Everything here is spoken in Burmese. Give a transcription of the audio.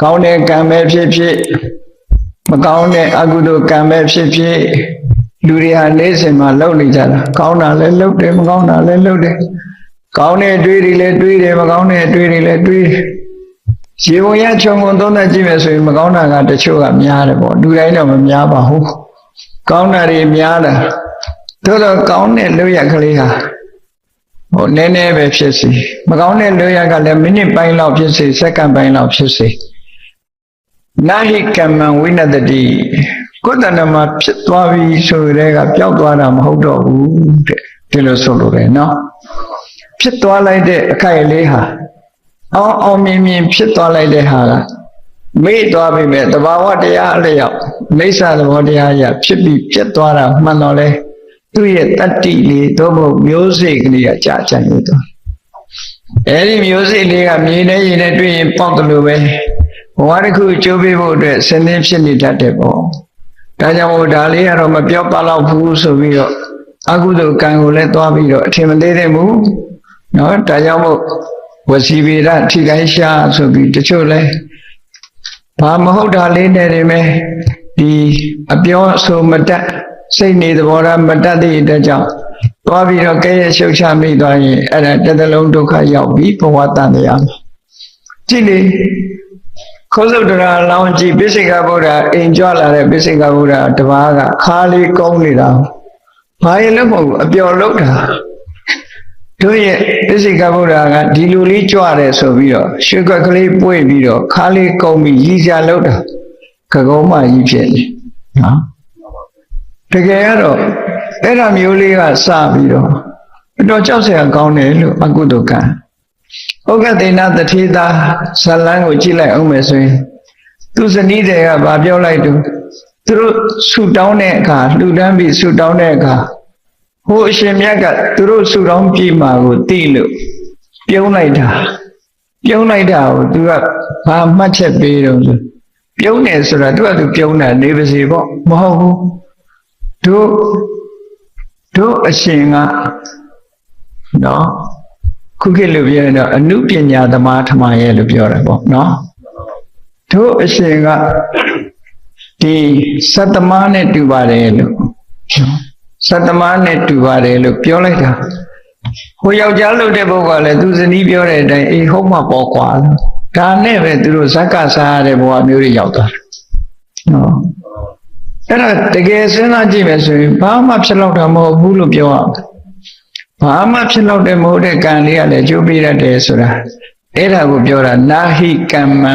ကောင်းတဲ့ကံပဲဖြစ်ဖြစ်မကောင်းတဲ့အကုသိုလ်ကံပဲဖြစ်ဖြစ်လူတွေဟာနေ့စဉ်မှာလုပ်နေကြတာကောင်းတာလည်းလုပ်တယ်မကောင်းတာလည်းလုပ်တယ်ကောင်းတဲ့အတွေ့တွေလည်းတွေးတယ်မကောင်းတဲ့အတွေ့တွေလည်းတွေးတယ်ရေပုံရခြုံငုံသုံးသပ်ကြည့်မယ်ဆိုရင်မကောင်းတာကတချို့ကများတယ်ပေါ့လူတိုင်းတော့မများပါဘူးကောင်းတာတွေများတာသို့တော့ကောင်းတဲ့လုပ်ရကလေးဟာနည်းနည်းပဲဖြစ်စီမကောင်းတဲ့လုပ်ရကလည်းမိနစ်ပိုင်းလောက်ဖြစ်စီစက္ကန့်ပိုင်းလောက်ဖြစ်စီနာဟိကမ္မံဝိနတတိကိုယ်တဏ္ဍမှာဖြစ်သွားပြီဆိုတဲ့ကပျောက်သွားတာမဟုတ်တော့ဘူးတဲ့ဒီလိုဆိုလိုတယ်နော်ဖြစ်သွားလိုက်တဲ့အခိုက်အလေးဟာအောင်မြင်ဖြစ်သွားလိုက်တဲ့ဟာကမေ့သွားပြီမဲ့တဘာဝတရားအလျောက်မိစ္ဆာသဘောတရားရဖြစ်ပြီးပြတ်သွားတာမှန်တော့လေသူ့ရဲ့တတ္တိလေးသို့မဟုတ်မျိုးစိတ်ကလေးကကြာချင်လို့သွားအဲဒီမျိုးစိတ်လေးကမြေနဲ့ရေနဲ့တွေ့ရင်ပေါက်တယ်လို့ပဲဘဝတစ်ခုကျိုးပေးဖို့အတွက်ဆင်းသင်းဖြစ်နေတတ်တယ်ပေါ့ဒါကြောင့်မို့ဒါလေးကတော့မပြောပါတော့ဘူးဆိုပြီးတော့အကုသိုလ်ကံကိုလည်းသွားပြီးတော့အထင်မသေးတဲ့ဘူးနော်ဒါကြောင့်မို့ဝစီဗေဒထိခိုင်းရှာဆိုပြီးတချို့လဲဘာမဟုတ်တာလေးနဲ့နေမယ်ဒီအပြောအဆိုမတတ်စိတ်နေသဘောထားမတတ်တဲ့အတွက်ကြောင့်သွားပြီးတော့ကဲရရှုပ်ချမိသွားရင်အဲ့ဒါတစ်သလုံးဒုက္ခရောက်ပြီးဘဝတန်တရားမှာကြည့်လေခေါစုတ်တရားလောင်းကြည့်ပိစိကဗုဒ္ဓအိမ်ကြွလာတဲ့ပိစိကဗုဒ္ဓတပါးကခါလေးကုန်းနေတာဘာရင်လည်းမဟုတ်ဘူးအပျော်လုပ်တာတို့ရဲ့ပိစိကဗုဒ္ဓကဒီလိုလေးကြွတယ်ဆိုပြီးတော့ရွှေခွက်ကလေးပွေ့ပြီးတော့ခါလေးကုန်းပြီးရည်စရာလုပ်တာကကုန်းမကြီးဖြစ်နေနော်တကယ်ကတော့အဲ့ဒါမျိုးလေးကစပြီးတော့တော့ကြောက်စရာကောင်းတယ်လို့အကုသိုလ်ကံဥက္ကသေနတထေသာဇလန်းကိုကြည့်လိုက်အောင်မယ်ဆိုရင်သူဇနီးတွေကဗာပြောလိုက်သူတို့ဆူတောင်းတဲ့အခါလှူဒန်းပြီးဆူတောင်းတဲ့အခါဟိုအရှင်မြတ်ကသူတို့ဆူတောင်းပြီမှာကိုသိလို့ပြုံးလိုက်တာကိုသူကဘာမှတ်ချက်ပေးတော့ဆိုပြုံးတယ်ဆိုတာသူကသူပြုံးတာနေပါစေပေါ့မဟုတ်ဘူးတို့အရှင်ကနော်ခုခေတ်လိုပြောရင်တော့အနုပညာသမားထမရဲ့လို့ပြောတယ်ပေါ့နော်တို့အရှင်ကဒီစတ္တမနဲ့တူပါတယ်လို့စတ္တမနဲ့တူပါတယ်လို့ပြောလိုက်တာဟိုယောက်ျားလို့တဲ့ဘုရားလည်းသူဇနီးပြောတဲ့အတိုင်းအေးဟုတ်မှာပေါ့ကွာဒါနဲ့ပဲသူတို့ဇက်ကစားရတဲ့ဘဝမျိုးတွေရောက်သွားတယ်နော်အဲ့ဒါတကယ်စဉ်းစားကြည့်မယ်ဆိုရင်ဘာမှဖြစ်တော့တာမဟုတ်ဘူးလို့ပြောရအောင်ဘာမှဖြစ်တော့တဲ့မဟုတ်တဲ့ကံလေးကလည်းကျိုးပေးတတ်တယ်ဆိုတာအဲ့ဒါကိုပြောတာနာဟိကမ္မံ